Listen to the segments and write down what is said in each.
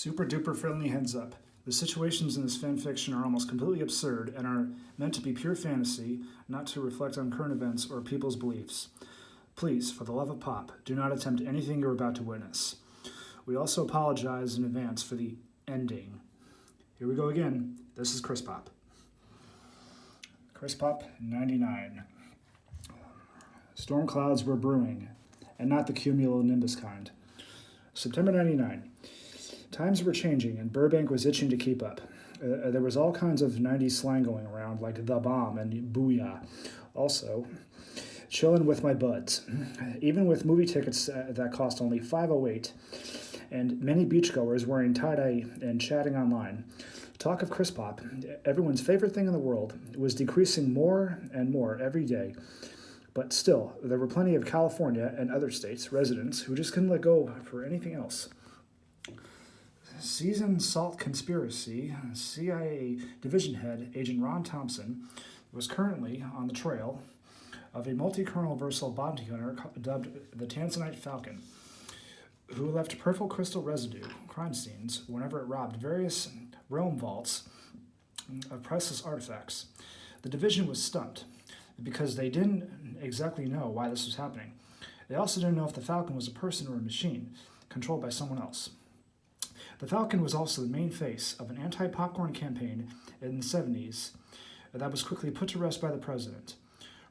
Super duper friendly heads up. The situations in this fan fiction are almost completely absurd and are meant to be pure fantasy, not to reflect on current events or people's beliefs. Please, for the love of pop, do not attempt anything you're about to witness. We also apologize in advance for the ending. Here we go again. This is Kris Pop. Kris Pop, 99. Storm clouds were brewing, and not the cumulonimbus kind. September 99. Times were changing, and Burbank was itching to keep up. There was all kinds of 90s slang going around, like the bomb and booyah. Also, chilling with my buds. Even with movie tickets that cost only $5.08, and many beachgoers wearing tie-dye and chatting online, talk of Kris Pop, everyone's favorite thing in the world, was decreasing more and more every day. But still, there were plenty of California and other states' residents who just couldn't let go for anything else. Seasoned Salt Conspiracy CIA Division Head Agent Ron Thompson was currently on the trail of a multi-colonel versatile bounty hunter dubbed the Tanzanite Falcon, who left purple crystal residue crime scenes whenever it robbed various realm vaults of priceless artifacts. The division was stumped because they didn't exactly know why this was happening. They also didn't know if the Falcon was a person or a machine controlled by someone else. The Falcon was also the main face of an anti-popcorn campaign in the 70s that was quickly put to rest by the president.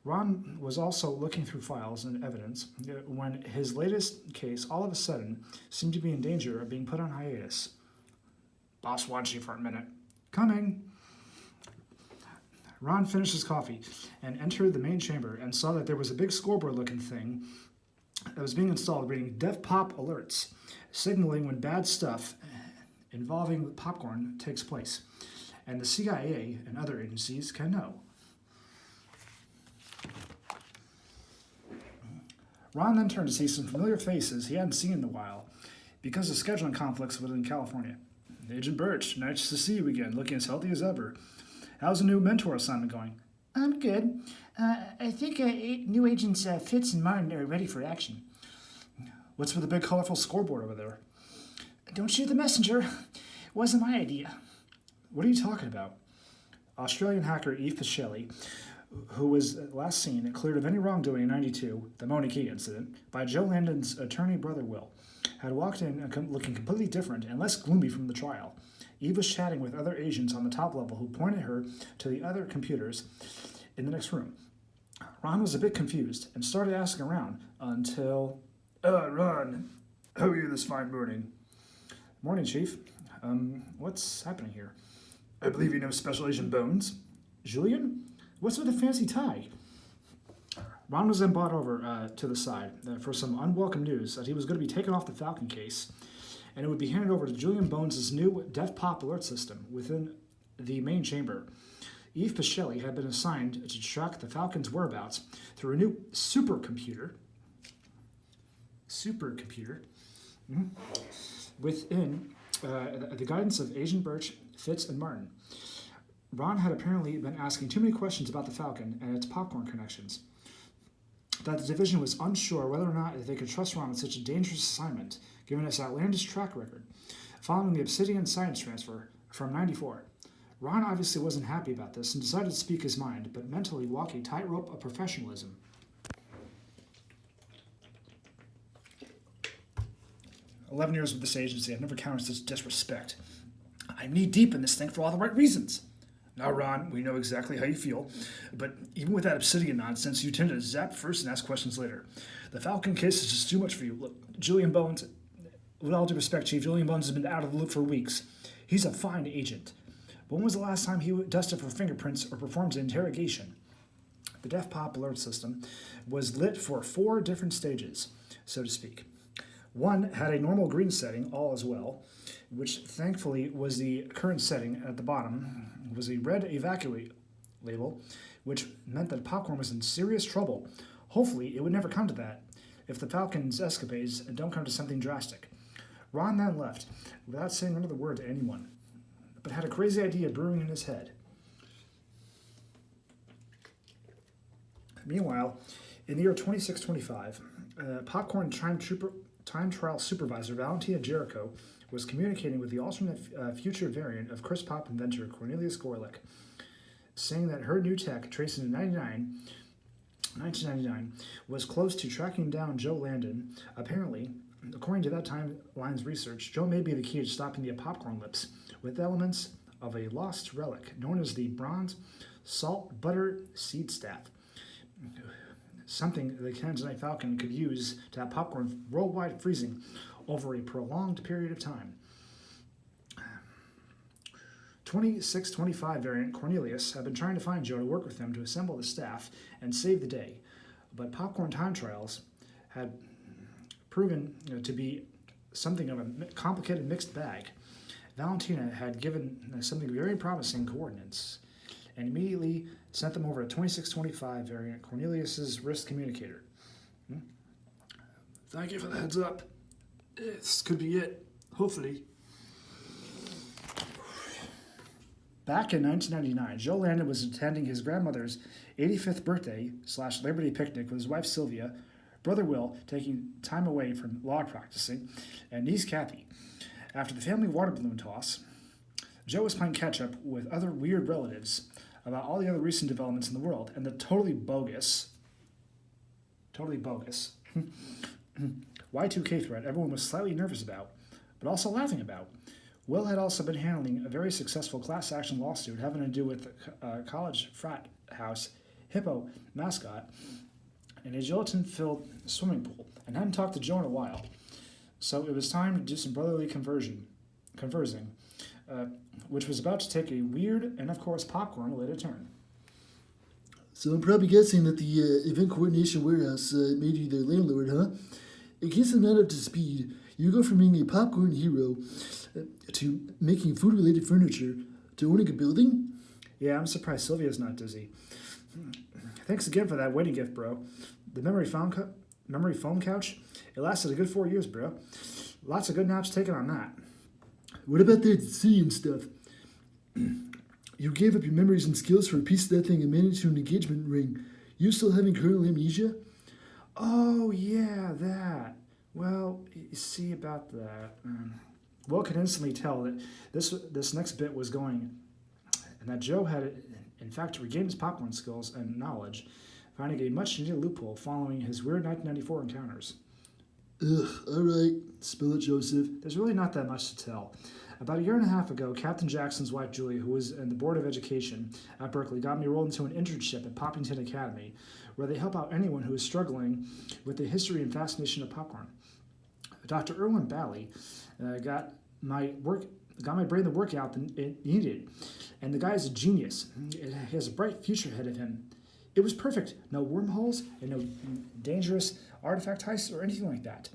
Ron was also looking through files and evidence when his latest case all of a sudden seemed to be in danger of being put on hiatus. Boss wants you for a minute. Coming. Ron finished his coffee and entered the main chamber and saw that there was a big scoreboard-looking thing that was being installed reading Dev Pop alerts, signaling when bad stuff involving popcorn takes place, and the CIA and other agencies can know. Ron then turned to see some familiar faces he hadn't seen in a while because of scheduling conflicts within California. Agent Birch, nice to see you again, looking as healthy as ever. How's the new mentor assignment going? I'm good. I think new agents Fitz and Martin are ready for action. What's with the big colorful scoreboard over there? Don't shoot the messenger. Wasn't my idea. What are you talking about? Australian hacker Eve Pichelli, who was last seen cleared of any wrongdoing in '92, the Mona Key incident, by Joe Landon's attorney brother Will, had walked in looking completely different and less gloomy from the trial. Eve was chatting with other agents on the top level who pointed her to the other computers in the next room. Ron was a bit confused and started asking around until... Ron, how are you this fine morning? Morning, Chief. What's happening here? I believe you know Special Agent Bones. Julian? What's with the fancy tie? Ron was then brought over to the side for some unwelcome news that he was going to be taken off the Falcon case, and it would be handed over to Julian Bones' new Dev Pop alert system within the main chamber. Eve Pichelli had been assigned to track the Falcon's whereabouts through a new supercomputer within the guidance of Agent Birch, Fitz, and Martin. Ron had apparently been asking too many questions about the Falcon and its popcorn connections, that the division was unsure whether or not they could trust Ron with such a dangerous assignment, given his outlandish track record, following the Obsidian science transfer from '94. Ron obviously wasn't happy about this and decided to speak his mind, but mentally walk a tightrope of professionalism. 11 years with this agency, I've never encountered such disrespect. I'm knee-deep in this thing for all the right reasons. Now, Ron, we know exactly how you feel, but even with that Obsidian nonsense, you tend to zap first and ask questions later. The Falcon case is just too much for you. Look, Julian Bones, with all due respect, Chief, Julian Bones has been out of the loop for weeks. He's a fine agent. But when was the last time he dusted for fingerprints or performed an interrogation? The Dev Pop alert system was lit for 4 different stages, so to speak. One had a normal green setting, all as well, which thankfully was the current setting. At the bottom was a red evacuate label, which meant that popcorn was in serious trouble. Hopefully, it would never come to that if the Falcon's escapades don't come to something drastic. Ron then left, without saying another word to anyone, but had a crazy idea brewing in his head. Meanwhile, in the year 2625, Popcorn Time Trial Supervisor Valentina Jericho was communicating with the alternate future variant of Kris Pop inventor Cornelius Gorlick, saying that her new tech, traced into 1999, was close to tracking down Joe Landon. Apparently, according to that timeline's research, Joe may be the key to stopping the popcorn lips with elements of a lost relic known as the bronze salt butter seed staff, something the Tanzanite Falcon could use to have popcorn worldwide freezing over a prolonged period of time. 2625 variant Cornelius had been trying to find Joe to work with him to assemble the staff and save the day, but popcorn time trials had proven to be something of a complicated mixed bag. Valentina had given something very promising coordinates and immediately sent them over to 2625 variant Cornelius's wrist communicator. Thank you for the heads up. This could be it, hopefully. Back in 1999, Joe Landon was attending his grandmother's 85th birthday / Labor Day picnic with his wife Sylvia, brother Will taking time away from law practicing, and niece Kathy. After the family water balloon toss, Joe was playing catch-up with other weird relatives about all the other recent developments in the world and the totally bogus Y2K threat everyone was slightly nervous about, but also laughing about. Will had also been handling a very successful class action lawsuit having to do with the college frat house hippo mascot and a gelatin-filled swimming pool, and hadn't talked to Joe in a while. So it was time to do some brotherly conversing, which was about to take a weird and, of course, popcorn-related turn. So I'm probably guessing that the event coordination warehouse made you their landlord, huh? In case I'm not up to speed, you go from being a popcorn hero to making food-related furniture to owning a building? Yeah, I'm surprised Sylvia's not dizzy. Thanks again for that wedding gift, bro. The memory foam couch, it lasted a good 4 years, bro. Lots of good naps taken on that. What about that sea and stuff? You gave up your memories and skills for a piece of that thing and managed to an engagement ring. You still having kernel amnesia? Oh, yeah, that. Well, you see about that. Will could instantly tell that this next bit was going, and that Joe had, in fact, regained his popcorn skills and knowledge, finding a much-needed loophole following his weird 1994 encounters. Ugh, all right. Spill it, Joseph. There's really not that much to tell. About a year and a half ago, Captain Jackson's wife, Julie, who was in the Board of Education at Berkeley, got me rolled into an internship at Poppington Academy, where they help out anyone who is struggling with the history and fascination of popcorn. Dr. Erwin Bally got my brain the workout that it needed, and the guy is a genius. He has a bright future ahead of him. It was perfect. No wormholes and no dangerous artifact heists or anything like that.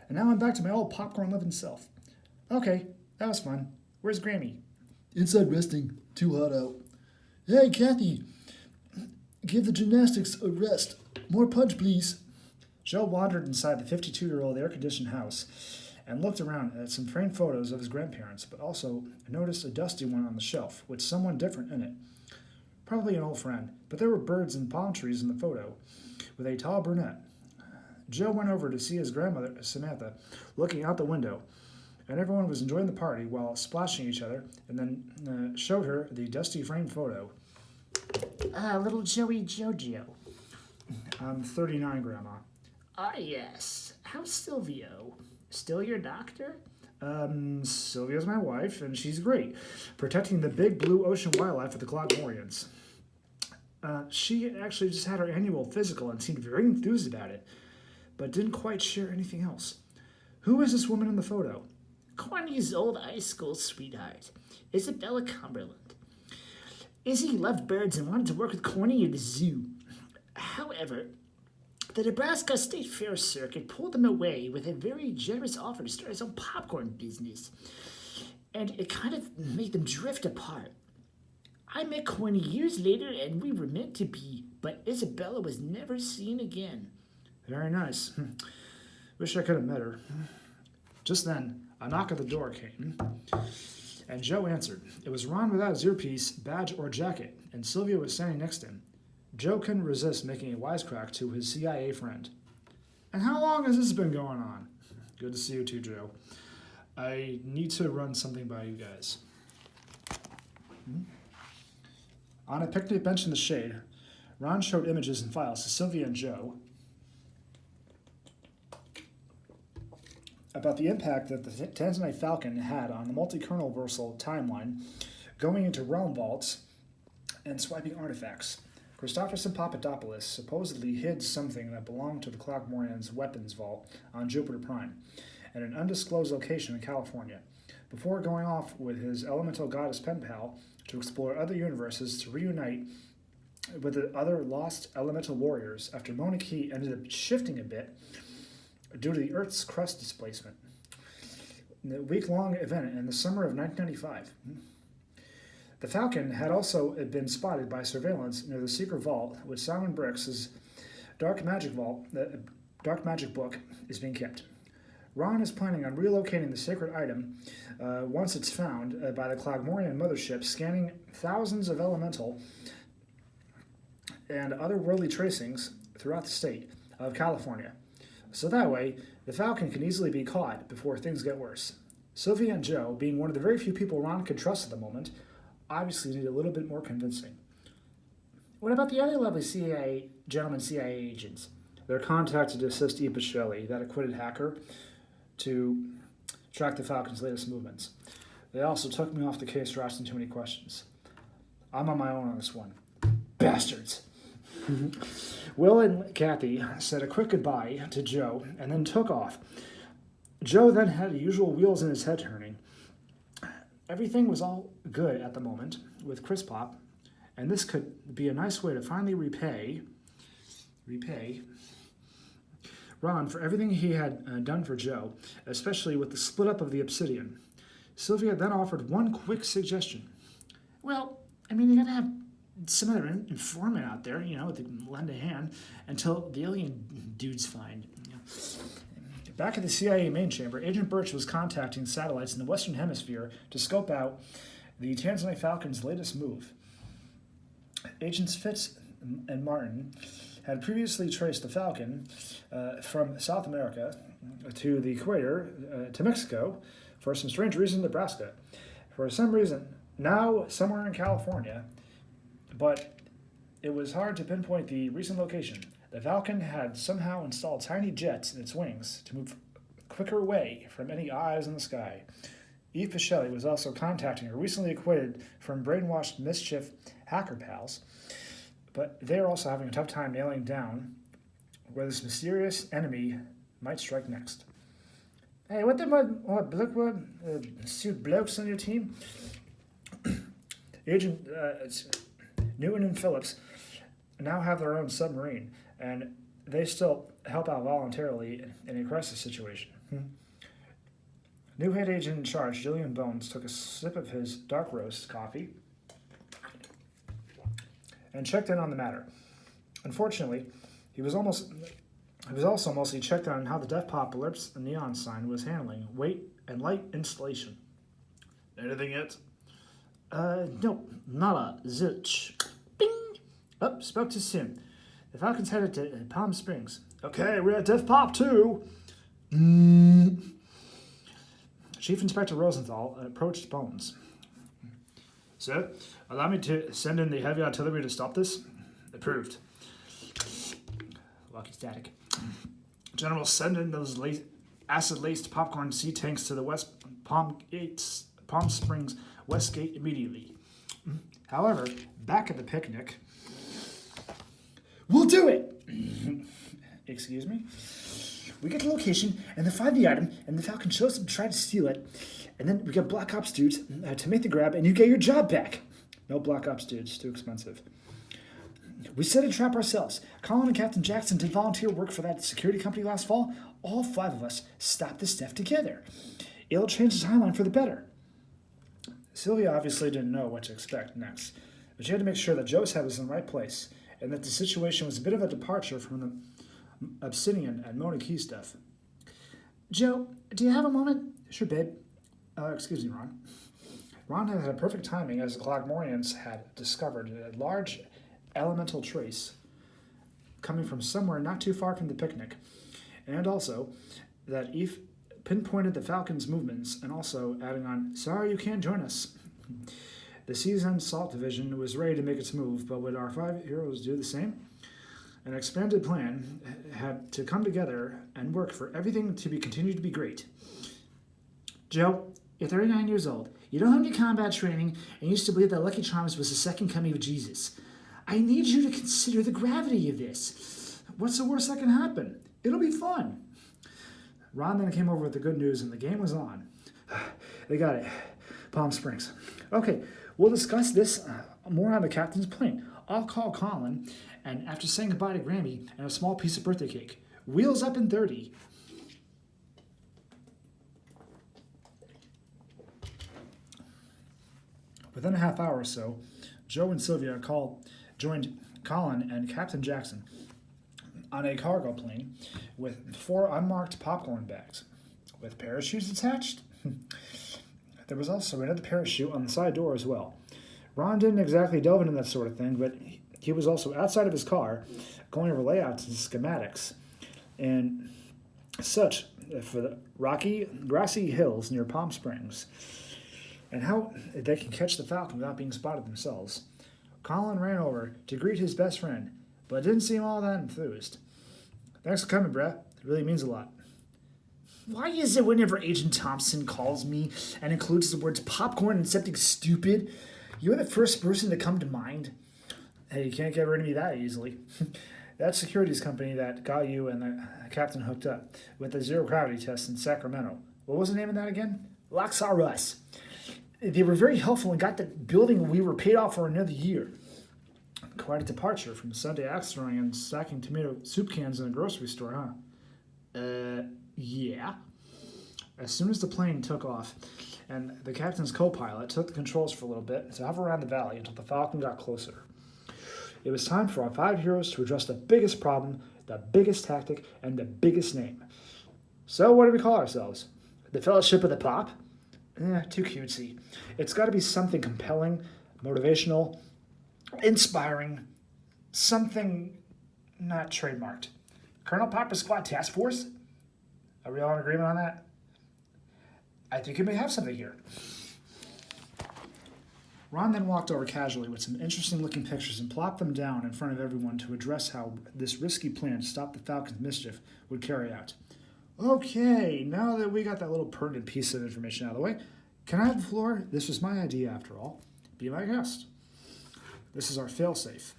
And now I'm back to my old popcorn-loving self. Okay, that was fun. Where's Grammy? Inside resting. Too hot out. Hey, Kathy. Give the gymnastics a rest. More punch, please. Joe wandered inside the 52-year-old air-conditioned house and looked around at some framed photos of his grandparents, but also noticed a dusty one on the shelf with someone different in it. Probably an old friend, but there were birds and palm trees in the photo, with a tall brunette. Joe went over to see his grandmother, Samantha, looking out the window, and everyone was enjoying the party while splashing each other, and then showed her the dusty framed photo. Little Joey Jojo. I'm 39, Grandma. Ah, yes. How's Silvio? Still your doctor? Sylvia's my wife, and she's great, protecting the big blue ocean wildlife of the Cloudmorians. She actually just had her annual physical and seemed very enthused about it, but didn't quite share anything else. Who is this woman in the photo? Corny's old high school sweetheart, Isabella Cumberland. Izzy loved birds and wanted to work with Corny at the zoo. However, the Nebraska State Fair circuit pulled him away with a very generous offer to start his own popcorn business, and it kind of made them drift apart. I met Corny years later, and we were meant to be, but Isabella was never seen again. Very nice. Wish I could have met her. Just then, a knock at the door came, and Joe answered. It was Ron without his earpiece, badge, or jacket, and Sylvia was standing next to him. Joe couldn't resist making a wisecrack to his CIA friend. And how long has this been going on? Good to see you too, Joe. I need to run something by you guys. On a picnic bench in the shade, Ron showed images and files to Sylvia and Joe about the impact that the Tanzanite Falcon had on the multi-kernel-versal timeline, going into realm vaults and swiping artifacts. Christopherson Papadopoulos supposedly hid something that belonged to the Clockmorian's weapons vault on Jupiter Prime, at an undisclosed location in California, before going off with his elemental goddess pen pal to explore other universes to reunite with the other lost elemental warriors after Mauna Kea ended up shifting a bit due to the Earth's crust displacement. The week-long event in the summer of 1995. The Falcon had also been spotted by surveillance near the secret vault, which Simon Brooks' dark magic book is being kept. Ron is planning on relocating the sacred item once it's found by the Clockmorian mothership, scanning thousands of elemental and otherworldly tracings throughout the state of California. So that way, the Falcon can easily be caught before things get worse. Sylvia and Joe, being one of the very few people Ron could trust at the moment, obviously need a little bit more convincing. What about the other lovely Gentlemen CIA agents. They're contacted to assist Eva Shelley, that acquitted hacker, to track the Falcon's latest movements. They also took me off the case for asking too many questions. I'm on my own on this one. Bastards! Will and Kathy said a quick goodbye to Joe and then took off. Joe then had the usual wheels in his head turning. Everything was all good at the moment with Kris Pop, and this could be a nice way to finally repay Ron for everything he had done for Joe, especially with the split up of the Obsidian. Sylvia then offered one quick suggestion. Well, I mean, you gotta have some other informant out there, to lend a hand until the alien dudes find. Back at the CIA main chamber, Agent Birch was contacting satellites in the Western Hemisphere to scope out the Tanzanite Falcon's latest move. Agents Fitz and Martin had previously traced the Falcon from South America to the equator to Mexico for some strange reason, Nebraska. For some reason, now somewhere in California, but it was hard to pinpoint the recent location. The Falcon had somehow installed tiny jets in its wings to move quicker away from any eyes in the sky. Eve Pichelli was also contacting her recently acquitted from brainwashed mischief hacker pals, but they are also having a tough time nailing down where this mysterious enemy might strike next. Hey, what suit blokes on your team? Agent Newton and Phillips now have their own submarine, and they still help out voluntarily in a crisis situation. New head agent in charge, Julian Bones, took a sip of his dark roast coffee and checked in on the matter. Unfortunately, he was also mostly checked on how the Def Pop alerts neon sign was handling weight and light installation. Anything yet? No, nada, zilch. Bing! Oh, spoke too soon. The Falcon's headed to Palm Springs. Okay, we're at Def Pop too. Chief Inspector Rosenthal approached Bones. Sir, allow me to send in the heavy artillery to stop this? Approved. Walkie static. General, send in those acid-laced popcorn sea tanks to the West Palm Springs West Gate immediately. However, back at the picnic... We'll do it! Excuse me? We get the location, and then find the item, and the Falcon shows up to try to steal it, and then we get Black Ops dudes to make the grab, and you get your job back. No Black Ops dudes, too expensive. We set a trap ourselves. Colin and Captain Jackson did volunteer work for that security company last fall. All 5 of us stopped this stuff together. It'll change the timeline for the better. Sylvia obviously didn't know what to expect next, but she had to make sure that Joe's head was in the right place, and that the situation was a bit of a departure from the Obsidian and Mauna Kea stuff. Joe, do you have a moment? Sure, babe. Excuse me, Ron. Ron had had perfect timing as the Clockmorians had discovered a large elemental trace coming from somewhere not too far from the picnic, and also that Eve pinpointed the Falcon's movements and also adding on, "Sorry you can't join us." The Seasoned Salt Division was ready to make its move, but would our 5 heroes do the same? An expanded plan had to come together and work for everything to be continued to be great. Joe, you're 39 years old. You don't have any combat training and used to believe that Lucky Charms was the second coming of Jesus. I need you to consider the gravity of this. What's the worst that can happen? It'll be fun. Ron then came over with the good news, and the game was on. They got it. Palm Springs. Okay, we'll discuss this more on the captain's plane. I'll call Colin, and after saying goodbye to Grammy and a small piece of birthday cake, wheels up in 30. Within a half hour or so, Joe and Sylvia joined Colin and Captain Jackson on a cargo plane with 4 unmarked popcorn bags with parachutes attached. There was also another parachute on the side door as well. Ron didn't exactly delve into that sort of thing, but he was also outside of his car going over layouts and schematics and such for the rocky, grassy hills near Palm Springs and how they can catch the Falcon without being spotted themselves. Colin ran over to greet his best friend, but didn't seem all that enthused. "Thanks for coming, bruh. It really means a lot." Why is it whenever Agent Thompson calls me and includes the words popcorn and something stupid, you're the first person to come to mind? Hey, you can't get rid of me that easily. That securities company that got you and the captain hooked up with the zero gravity test in Sacramento. What was the name of that again? Loxar. They were very helpful and got the building we were paid off for another year. Quite a departure from Sunday axe throwing and stacking tomato soup cans in a grocery store, huh? Yeah. As soon as the plane took off, and the captain's co-pilot took the controls for a little bit to hover around the valley until the Falcon got closer. It was time for our 5 heroes to address the biggest problem, the biggest tactic, and the biggest name. So what do we call ourselves? The Fellowship of the Pop? Too cutesy. It's got to be something compelling, motivational, inspiring, something not trademarked. Colonel Popper Squad Task Force? Are we all in agreement on that? I think you may have something here. Ron then walked over casually with some interesting looking pictures and plopped them down in front of everyone to address how this risky plan to stop the Falcon's mischief would carry out. Okay, now that we got that little pertinent piece of information out of the way, can I have the floor? This was my idea after all. Be my guest. This is our failsafe.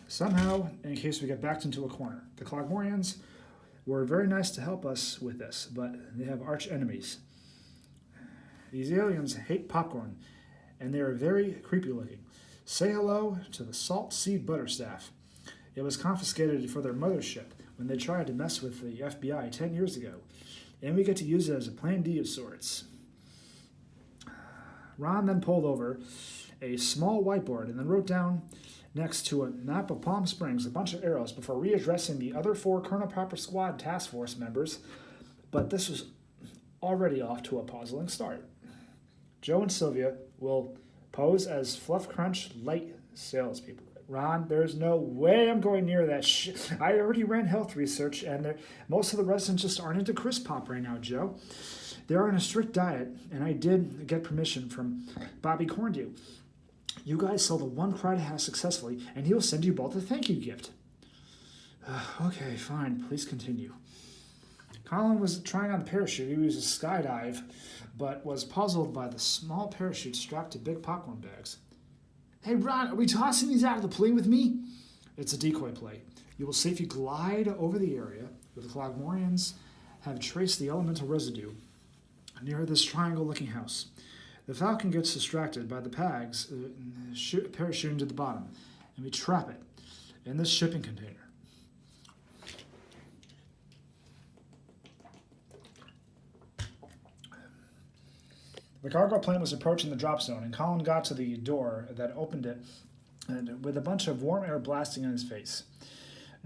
Somehow, in case we get backed into a corner, the Clogmorians were very nice to help us with this, but they have arch enemies. These aliens hate popcorn, and they are very creepy looking. Say hello to the Salt Seed Butterstaff. It was confiscated for their mothership when they tried to mess with the FBI 10 years ago, and we get to use it as a plan D of sorts. Ron then pulled over a small whiteboard and then wrote down next to a map of Palm Springs a bunch of arrows before readdressing the other 4 Colonel Popper Squad task force members, but this was already off to a puzzling start. Joe and Sylvia will pose as Fluff Crunch light salespeople. Ron, there's no way I'm going near that shit. I already ran health research, and most of the residents just aren't into Kris Pop right now, Joe. They're on a strict diet, and I did get permission from Bobby Corndew. You guys sell the one Cry to House successfully, and he'll send you both a thank you gift. Okay, fine. Please continue. Colin was trying on the parachute. He was a skydive, but was puzzled by the small parachute strapped to big popcorn bags. Hey, Ron, are we tossing these out of the plane with me? It's a decoy play. You will safely glide over the area where the Clogmorians have traced the elemental residue near this triangle-looking house. The Falcon gets distracted by the pags parachuting to the bottom, and we trap it in this shipping container. The cargo plane was approaching the drop zone, and Colin got to the door that opened it with a bunch of warm air blasting in his face.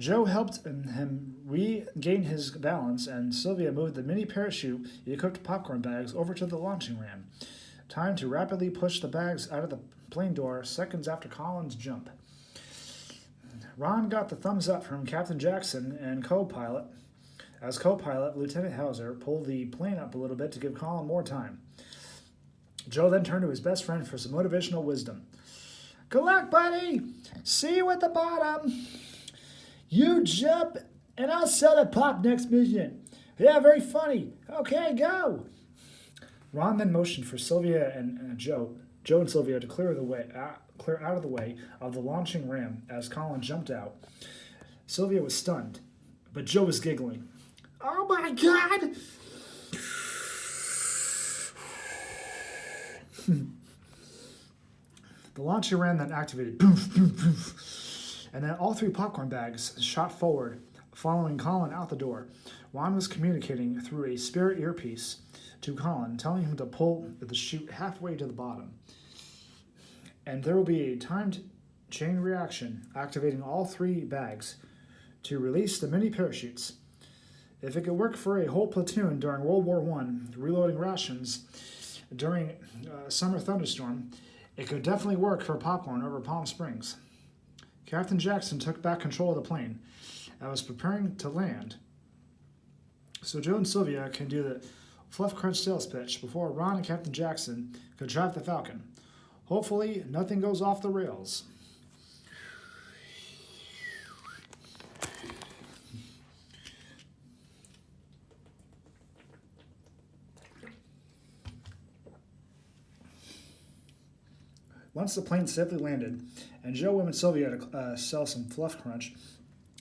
Joe helped him regain his balance, and Sylvia moved the mini parachute-equipped popcorn bags over to the launching ramp. Time to rapidly push the bags out of the plane door seconds after Colin's jump. Ron got the thumbs up from Captain Jackson and co-pilot As co-pilot, Lieutenant Hauser pulled the plane up a little bit to give Colin more time. Joe then turned to his best friend for some motivational wisdom. Good luck, buddy! See you at the bottom! You jump, and I'll sell the pop next mission. Yeah, very funny. Okay, go! Ron then motioned for Sylvia and Joe and Sylvia to clear out of the way of the launching ram as Colin jumped out. Sylvia was stunned, but Joe was giggling. Oh my God! The launching ram then activated. Poof, poof, poof. And then all 3 popcorn bags shot forward, following Colin out the door. Ron was communicating through a spirit earpiece to Colin, telling him to pull the chute halfway to the bottom. And there will be a timed chain reaction, activating all 3 bags to release the mini parachutes. If it could work for a whole platoon during World War I, reloading rations during a summer thunderstorm, it could definitely work for popcorn over Palm Springs. Captain Jackson took back control of the plane and was preparing to land, so Joe and Sylvia can do the Fluff Crunch sales pitch before Ron and Captain Jackson could drive the Falcon. Hopefully, nothing goes off the rails. Once the plane safely landed, and Joe and Sylvia had to sell some Fluff Crunch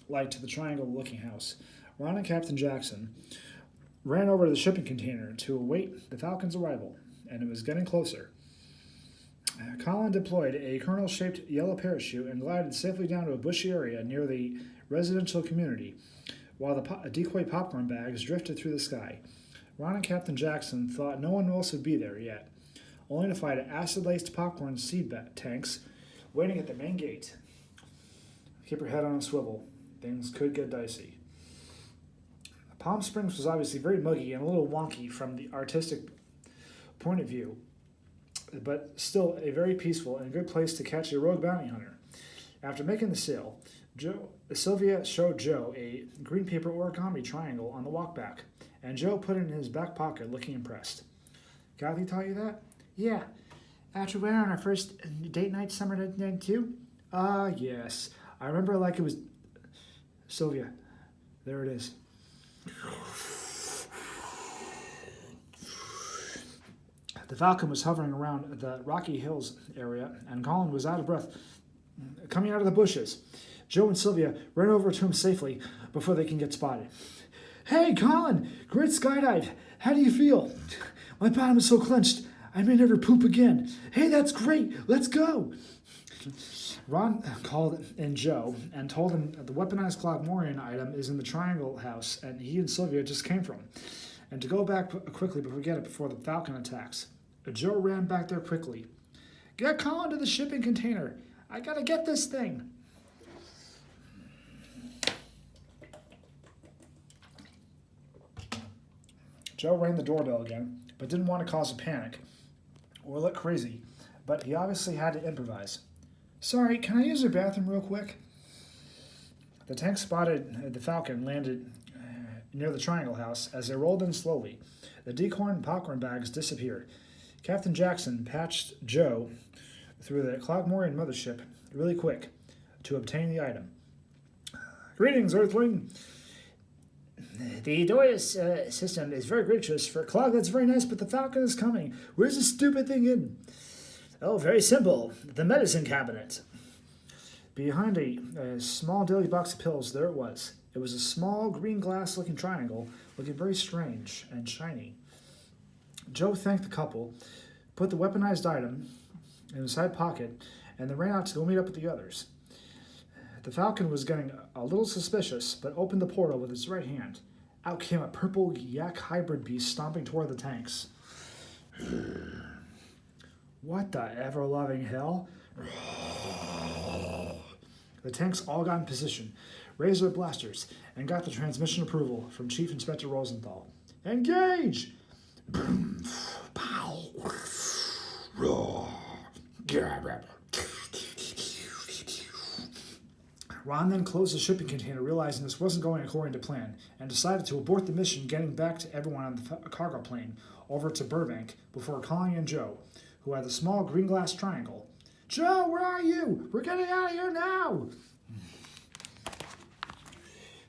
light to the triangle-looking house, Ron and Captain Jackson ran over to the shipping container to await the Falcon's arrival, and it was getting closer. Colin deployed a kernel-shaped yellow parachute and glided safely down to a bushy area near the residential community, while the decoy popcorn bags drifted through the sky. Ron and Captain Jackson thought no one else would be there yet, only to find acid-laced popcorn seed tanks waiting at the main gate. Keep your head on a swivel. Things could get dicey. Palm Springs was obviously very muggy and a little wonky from the artistic point of view, but still a very peaceful and good place to catch a rogue bounty hunter. After making the sale, Sylvia showed Joe a green paper origami triangle on the walk back, and Joe put it in his back pocket looking impressed. Kathy taught you that? Yeah. After we went on our first date night summer 1992? Yes. I remember like it was... Sylvia, there it is. The Falcon was hovering around the Rocky Hills area, and Colin was out of breath, coming out of the bushes. Joe and Sylvia ran over to him safely before they can get spotted. Hey, Colin! Great skydive! How do you feel? My bottom is so clenched, I may never poop again. Hey, that's great! Let's go! Ron called in Joe and told him that the weaponized Clogmorian item is in the Triangle House, and he and Sylvia just came from, and to go back quickly before the Falcon attacks. Joe ran back there quickly. Get Colin to the shipping container. I gotta get this thing. Joe rang the doorbell again, but didn't want to cause a panic or look crazy, but he obviously had to improvise. Sorry, can I use your bathroom real quick? The tank spotted the Falcon landed near the Triangle House as they rolled in slowly. The decoy and popcorn bags disappeared. Captain Jackson patched Joe through the Clogmorian mothership really quick to obtain the item. Greetings, Earthling. The Doyas system is very gracious. For Clog, that's very nice, but the Falcon is coming. Where's the stupid thing hidden? Oh, very simple. The medicine cabinet. Behind a small daily box of pills, there it was. It was a small green glass-looking triangle, looking very strange and shiny. Joe thanked the couple, put the weaponized item in his side pocket, and then ran out to go meet up with the others. The Falcon was getting a little suspicious, but opened the portal with its right hand. Out came a purple yak hybrid beast stomping toward the tanks. What the ever-loving hell? The tanks all got in position, raised their blasters, and got the transmission approval from Chief Inspector Rosenthal. Engage! Pow! Ron then closed the shipping container, realizing this wasn't going according to plan, and decided to abort the mission, getting back to everyone on the cargo plane over to Burbank before calling in Joe, who had the small green glass triangle. Joe, where are you? We're getting out of here now!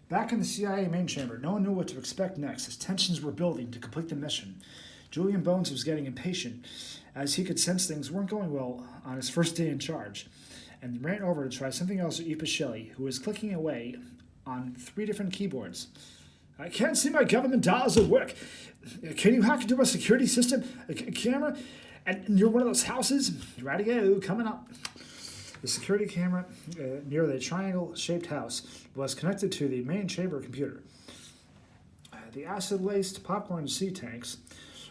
Back in the CIA main chamber, no one knew what to expect next as tensions were building to complete the mission. Julian Bones was getting impatient, as he could sense things weren't going well on his first day in charge, and ran over to try something else with Eva Shelley, who was clicking away on 3 different keyboards. I can't see my government dollars at work. Can you hack into a security system, a camera, and near one of those houses? Ready to go, coming up. The security camera near the triangle-shaped house was connected to the main chamber computer. The acid-laced popcorn seed tanks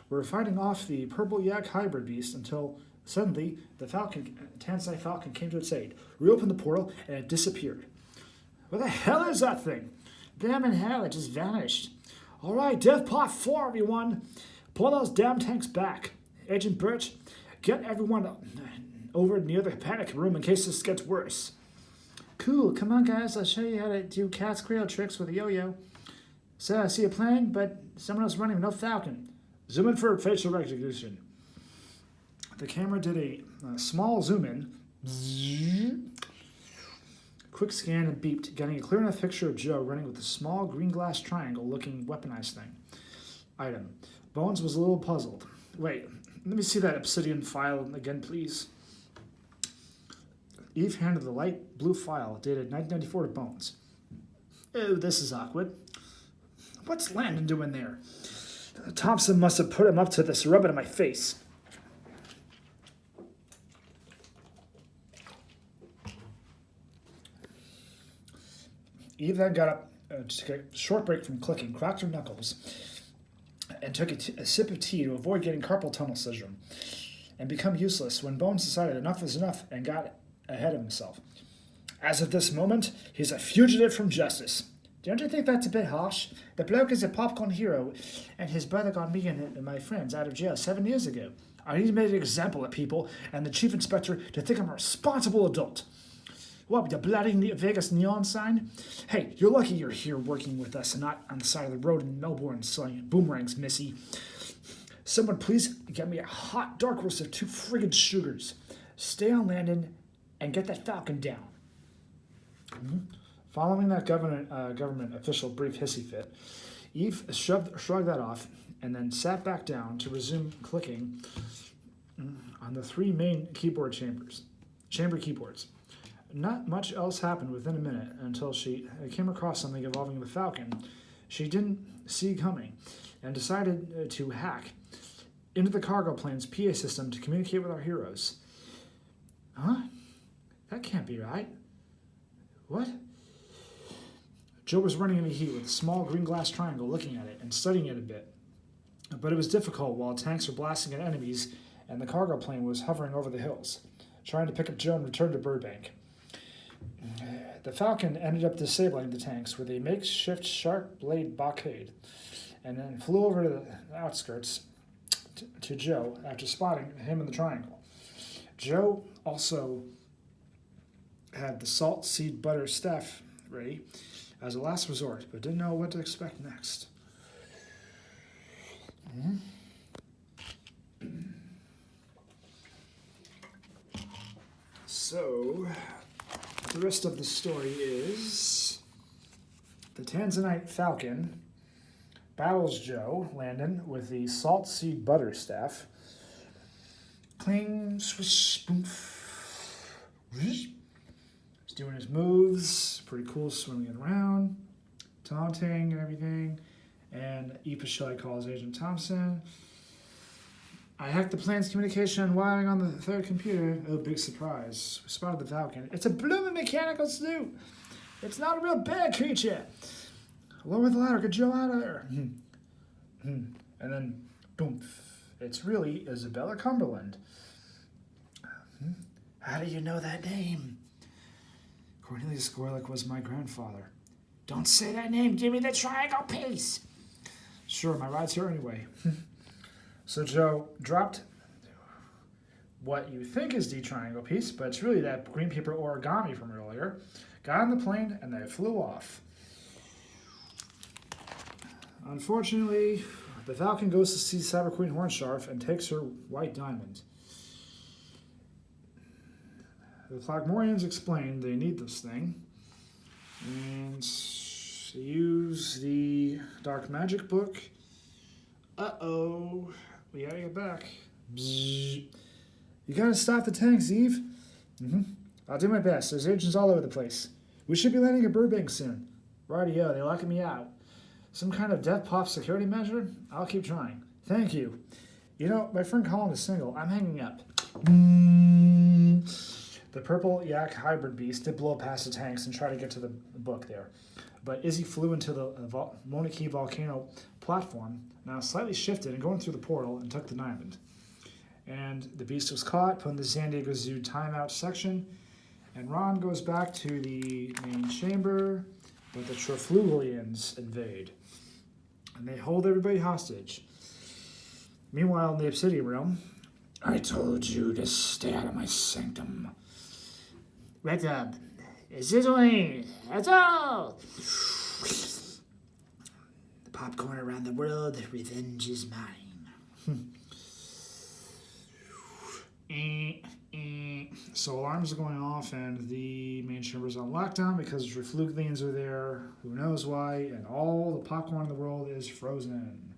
were fighting off the purple yak hybrid beast until suddenly the Tansai Falcon came to its aid, reopened the portal, and it disappeared. What the hell is that thing? Damn in hell, it just vanished. All right, Death Pot 4, everyone. Pull those damn tanks back. Agent Birch, get everyone over near the panic room in case this gets worse. Cool, come on guys, I'll show you how to do cat's cradle tricks with a yo-yo. So I see a plane, but someone else running with no Falcon. Zoom in for facial recognition. The camera did a small zoom in. Quick scan and beeped, getting a clear enough picture of Joe running with a small green glass triangle looking weaponized thing. Item. Bones was a little puzzled. Wait, let me see that obsidian file again, please. Eve handed the light blue file dated 1994 to Bones. Oh, this is awkward. What's Landon doing there? Thompson must have put him up to this. Rub it in my face. Eve then got up to take a short break from clicking, cracked her knuckles, and took a sip of tea to avoid getting carpal tunnel syndrome and become useless when Bones decided enough is enough and got ahead of himself. As of this moment, he's a fugitive from justice. Don't you think that's a bit harsh? The bloke is a popcorn hero, and his brother got me and my friends out of jail 7 years ago. I need to make an example of people and the chief inspector to think I'm a responsible adult. What, the bloody Vegas neon sign? Hey, you're lucky you're here working with us and not on the side of the road in Melbourne selling boomerangs, missy. Someone please get me a hot dark roast of 2 friggin' sugars. Stay on Landon and get that Falcon down. Mm-hmm. Following that government official brief hissy fit, Eve shrugged that off and then sat back down to resume clicking on the 3 main chamber keyboards. Not much else happened within a minute until she came across something involving the Falcon she didn't see coming and decided to hack into the cargo plane's PA system to communicate with our heroes. Huh? That can't be right. What? Joe was running in the heat with a small green glass triangle looking at it and studying it a bit. But it was difficult while tanks were blasting at enemies and the cargo plane was hovering over the hills, trying to pick up Joe and return to Burbank. The Falcon ended up disabling the tanks with a makeshift sharp blade blockade and then flew over to the outskirts to Joe after spotting him in the triangle. Joe also had the salt seed butter staff ready as a last resort, but didn't know what to expect next. So, the rest of the story is the Tanzanite Falcon battles Joe Landon with the salt seed butter staff. Cling, swish, boomf. He's doing his moves, pretty cool, swimming it around, taunting and everything. And Eva Shelley calls Agent Thompson. I hacked the plane's communication and wiring on the 3rd computer. Oh, big surprise. We spotted the Falcon. It's a blooming mechanical suit. It's not a real bad creature. Lower the ladder, get Joe out of there. And then, boom. It's really Isabella Cumberland. How do you know that name? Cornelius Gorlick was my grandfather. Don't say that name. Give me the triangle piece. Sure, my ride's here anyway. So Joe dropped what you think is the triangle piece, but it's really that green paper origami from earlier. got on the plane, and they flew off. Unfortunately, the Falcon goes to see Cyber Queen Hornsharf and takes her white diamond. The Plagmorians explain they need this thing, and they use the Dark Magic book. Uh-oh, we gotta get back. Bzzz. You gotta stop the tanks, Eve. I'll do my best. There's agents all over the place. We should be landing at Burbank soon. Rightio, they're locking me out. Some kind of Death Pop security measure? I'll keep trying. Thank you. You know, my friend Colin is single. I'm hanging up. The purple yak hybrid beast did blow past the tanks and try to get to the book there. But Izzy flew into the Mauna Kea volcano platform, now slightly shifted and going through the portal, and took the diamond. And the beast was caught, put in the San Diego Zoo timeout section, and Ron goes back to the main chamber, but the Trifluvians invade. And they hold everybody hostage. Meanwhile, in the Obsidian Realm, I told you to stay out of my sanctum. Red up. Is this only? That's all. The popcorn around the world. Revenge is mine. So alarms are going off, and the main chamber is on lockdown because Trifluvians are there. Who knows why? And all the popcorn in the world is frozen.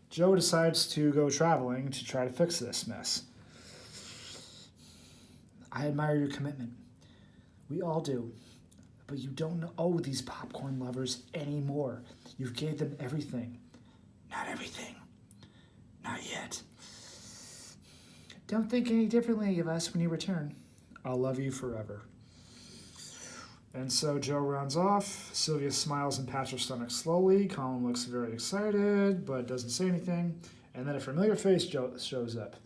Joe decides to go traveling to try to fix this mess. I admire your commitment. We all do. But you don't owe these popcorn lovers anymore. You've gave them everything. Not everything. Not yet. Don't think any differently of us when you return. I'll love you forever. And so Joe runs off. Sylvia smiles and pats her stomach slowly. Colin looks very excited, but doesn't say anything. And then a familiar face shows up.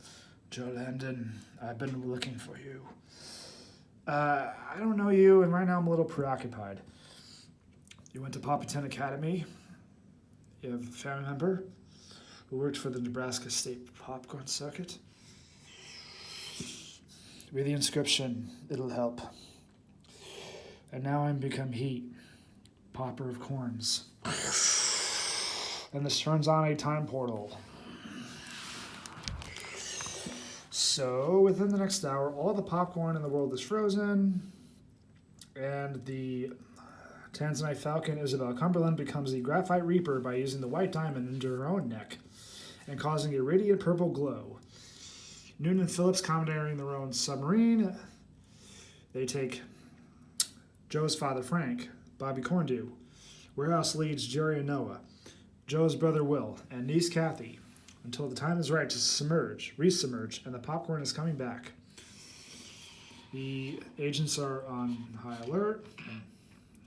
Joe Landon, I've been looking for you. I don't know you, and right now I'm a little preoccupied. You went to Popperton Academy. You have a family member who worked for the Nebraska State Popcorn Circuit. Read the inscription. It'll help. And now I'm become heat, popper of corns. And this turns on a time portal. So, within the next hour, all the popcorn in the world is frozen, and the Tanzanite Falcon Isabel Cumberland becomes the Graphite Reaper by using the white diamond into her own neck and causing a radiant purple glow. Noonan and Phillips commandeering their own submarine. They take Joe's father, Frank, Bobby Corndew, warehouse leads Jerry and Noah, Joe's brother, Will, and niece, Kathy, until the time is right to resubmerge, and the popcorn is coming back. The agents are on high alert.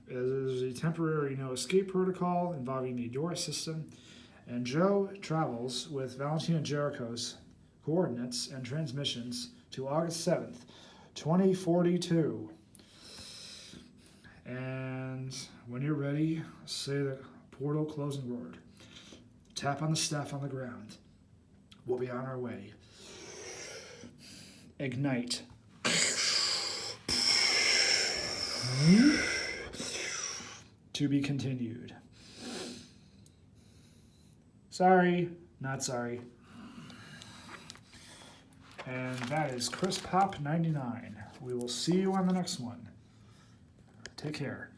There's a temporary no escape protocol involving the door system, and Joe travels with Valentina Jericho's coordinates and transmissions to August 7th, 2042. And when you're ready, say the portal closing word. Tap on the staff on the ground. We'll be on our way. Ignite. To be continued. Sorry, not sorry. And that is Kris Pop 99. We will see you on the next one. Take care.